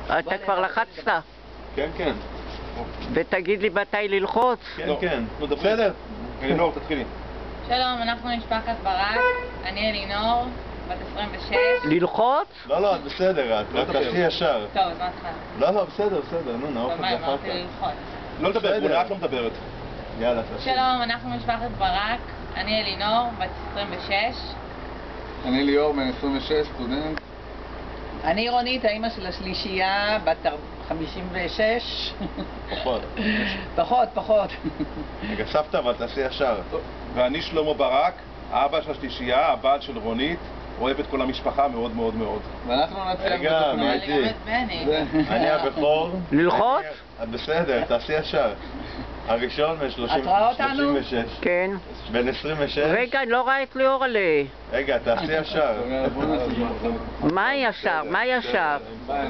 אתה כבר לחצת? כן, כן. ותגיד לי מתי ללחוץ? כן, כן. בסדר. אלינור, תתחילי. שלום, אנחנו משפחת ברק, אני אלינור, בת 26. ללחוץ? לא, את בסדר, את תעשי ישר. טוב, אז מה התחלה? לא, בסדר, נו, נעוף את טוב, מה, זה אחר אמרתי כך. ללחוץ. לא לדבר, בונה, את לא מדברת. יאללה, תעשי. שלום, אנחנו משפחת ברק, אני אלינור, בת 26. אני ליאור, בן 26, סטודנט. אני רונית, האמא של השלישייה, בת 56. פחות. רגע, סבתא, אבל תעשי ישר. ואני שלמה ברק, האבא של השלישייה, הבעל של רונית, אוהב את כל המשפחה מאוד מאוד מאוד. ואנחנו נצליח רגע, בתוכנית. מי אני גם את בני. אני הבכור. ללחוץ? את בסדר, תעשי ישר. הראשון בן את רואה אותנו? 36. כן. בן 26. רגע, אני לא רואה את ליאור עליה. רגע, תעשי ישר. בוא נעשה את זה. מה ישר? מה ישר? ביי.